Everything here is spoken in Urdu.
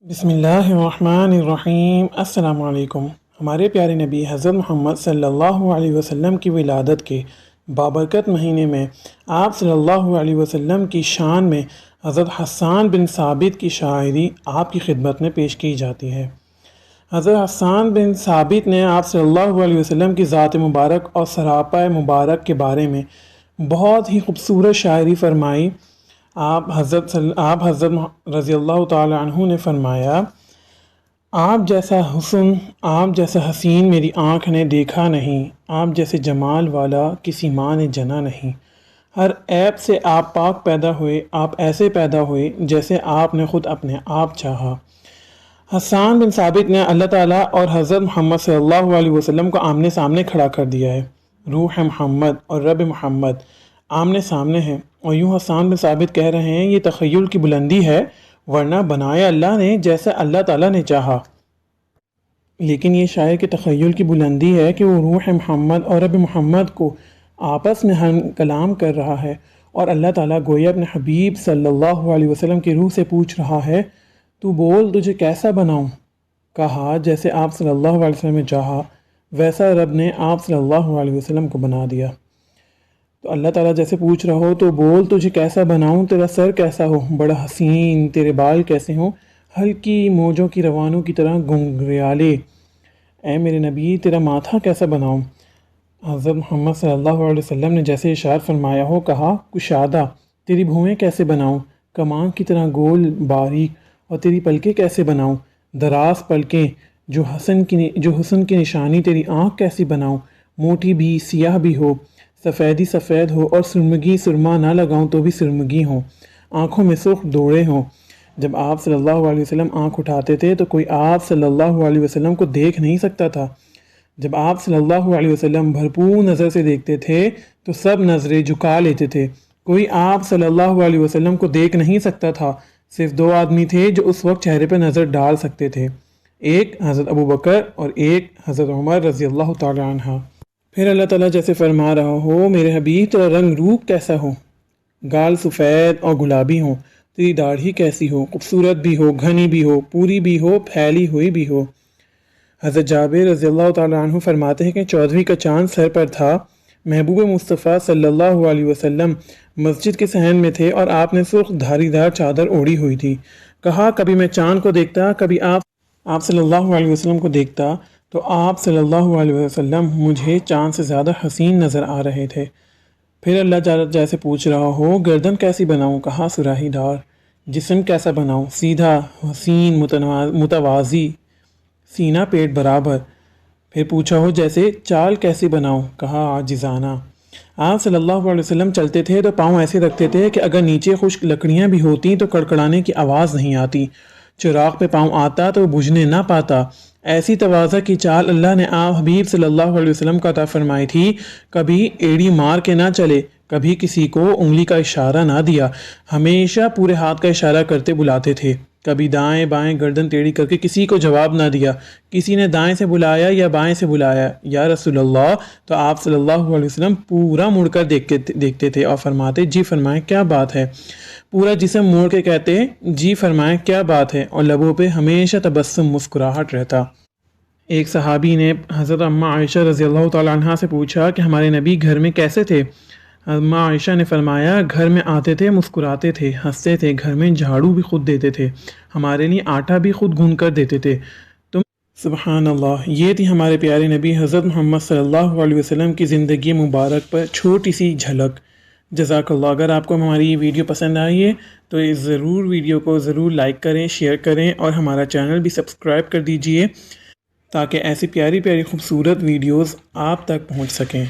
بسم اللہ الرحمن الرحیم۔ السلام علیکم۔ ہمارے پیارے نبی حضرت محمد صلی اللہ علیہ وسلم کی ولادت کے بابرکت مہینے میں آپ صلی اللہ علیہ وسلم کی شان میں حضرت حسان بن ثابت کی شاعری آپ کی خدمت میں پیش کی جاتی ہے۔ حضرت حسان بن ثابت نے آپ صلی اللہ علیہ وسلم کی ذات مبارک اور سراپا مبارک کے بارے میں بہت ہی خوبصورت شاعری فرمائی۔ آپ حضرت رضی اللہ تعالی عنہ نے فرمایا، آپ جیسا حسن، آپ جیسا حسین میری آنکھ نے دیکھا نہیں، آپ جیسے جمال والا کسی ماں نے جنا نہیں۔ ہر عیب سے آپ پاک پیدا ہوئے، آپ ایسے پیدا ہوئے جیسے آپ نے خود اپنے آپ چاہا۔ حسان بن ثابت نے اللہ تعالیٰ اور حضرت محمد صلی اللہ علیہ وسلم کو آمنے سامنے کھڑا کر دیا ہے۔ روح محمد اور رب محمد آمنے سامنے ہیں، اور یوں حسان بن ثابت کہہ رہے ہیں، یہ تخیل کی بلندی ہے، ورنہ بنایا اللہ نے جیسا اللہ تعالیٰ نے چاہا۔ لیکن یہ شاعر کے تخیل کی بلندی ہے کہ وہ روح محمد اور رب محمد کو آپس میں ہم کلام کر رہا ہے، اور اللہ تعالیٰ گویا اپنے حبیب صلی اللہ علیہ وسلم کی روح سے پوچھ رہا ہے، تو بول تجھے کیسا بناؤں؟ کہا جیسے آپ صلی اللہ علیہ وسلم نے چاہا، ویسا رب نے آپ صلی اللہ علیہ وسلم کو بنا دیا۔ تو اللہ تعالیٰ جیسے پوچھ رہا ہو، تو بول تجھے کیسا بناؤں، تیرا سر کیسا ہو، بڑا حسین، تیرے بال کیسے ہوں، ہلکی موجوں کی روانوں کی طرح گنگریالے، اے میرے نبی تیرا ماتھا کیسا بناؤں؟ حضرت محمد صلی اللہ علیہ وسلم نے جیسے اشارہ فرمایا ہو، کہا کشادہ، تیری بھویں کیسے بناؤں، کمان کی طرح گول باریک، اور تیری پلکیں کیسے بناؤں، دراز پلکیں، جو حسن کی نشانی، تیری آنکھ کیسی بناؤں، موٹی بھی سیاہ بھی ہو، سفیدی سفید ہو، اور سرمگی سرما نہ لگاؤں تو بھی سرمگی ہو، آنکھوں میں سرخ دوڑے ہوں۔ جب آپ صلی اللہ علیہ وسلم آنکھ اٹھاتے تھے تو کوئی آپ صلی اللہ علیہ وسلم کو دیکھ نہیں سکتا تھا۔ جب آپ صلی اللہ علیہ وسلم بھرپور نظر سے دیکھتے تھے تو سب نظریں جھکا لیتے تھے۔ کوئی آپ صلی اللہ علیہ وسلم کو دیکھ نہیں سکتا تھا، صرف دو آدمی تھے جو اس وقت چہرے پہ نظر ڈال سکتے تھے، ایک حضرت ابو بکر اور ایک حضرت عمر رضی اللہ تعالی عنہ۔ پھر اللہ تعالیٰ جیسے فرما رہا ہو، میرے حبیب تیرا رنگ روپ کیسا ہو، گال سفید اور گلابی ہوں، تیری داڑھی کیسی ہو، خوبصورت بھی ہو، گھنی بھی ہو، پوری بھی ہو، پھیلی ہوئی بھی ہو۔ حضرت جابر رضی اللہ تعالیٰ عنہ فرماتے ہیں کہ 14ویں کا چاند سر پر تھا، محبوب مصطفیٰ صلی اللہ علیہ وسلم مسجد کے صحن میں تھے، اور آپ نے سرخ دھاری دار چادر اوڑھی ہوئی تھی۔ کہا کبھی میں چاند کو دیکھتا، کبھی آپ صلی اللہ علیہ وسلم کو دیکھتا، تو آپ صلی اللہ علیہ وسلم مجھے چاند سے زیادہ حسین نظر آ رہے تھے۔ پھر اللہ تعالیٰ جیسے پوچھ رہا ہو، گردن کیسی بناؤں؟ کہا سراہی دار۔ جسم کیسا بناؤں؟ سیدھا، حسین، متوازی، سینہ پیٹ برابر۔ پھر پوچھا ہو جیسے چال کیسی بناؤں؟ کہا عاجزانہ۔ آپ صلی اللہ علیہ وسلم چلتے تھے تو پاؤں ایسے رکھتے تھے کہ اگر نیچے خشک لکڑیاں بھی ہوتی تو کڑکڑانے کی آواز نہیں آتی، چراغ پہ پاؤں آتا تو وہ بجھنے نہ پاتا۔ ایسی تواضع کی چال اللہ نے آپ حبیب صلی اللہ علیہ وسلم کو عطا فرمائی تھی۔ کبھی ایڑی مار کے نہ چلے، کبھی کسی کو انگلی کا اشارہ نہ دیا، ہمیشہ پورے ہاتھ کا اشارہ کرتے بلاتے تھے، کبھی دائیں بائیں گردن ٹیڑھی کر کے کسی کو جواب نہ دیا۔ کسی نے دائیں سے بلایا یا بائیں سے بلایا، یا رسول اللہ، تو آپ صلی اللہ علیہ وسلم پورا مڑ کر دیکھتے تھے اور فرماتے جی فرمائیں کیا بات ہے، پورا جسم موڑ کے کہتے جی فرمائیں کیا بات ہے، اور لبوں پہ ہمیشہ تبسم، مسکراہٹ رہتا۔ ایک صحابی نے حضرت اماں عائشہ رضی اللہ تعالیٰ عنہ سے پوچھا کہ ہمارے نبی گھر میں کیسے تھے؟ اماں عائشہ نے فرمایا، گھر میں آتے تھے، مسکراتے تھے، ہنستے تھے، گھر میں جھاڑو بھی خود دیتے تھے، ہمارے لیے آٹا بھی خود گھون کر دیتے تھے۔ سبحان اللہ، یہ تھی ہمارے پیارے نبی حضرت محمد صلی اللہ علیہ وسلم کی زندگی مبارک پر چھوٹی سی جھلک۔ جزاک اللہ۔ اگر آپ کو ہماری یہ ویڈیو پسند آئی ہے تو ضرور ویڈیو کو ضرور لائک کریں، شیئر کریں، اور ہمارا چینل بھی سبسکرائب کر دیجئے تاکہ ایسی پیاری پیاری خوبصورت ویڈیوز آپ تک پہنچ سکیں۔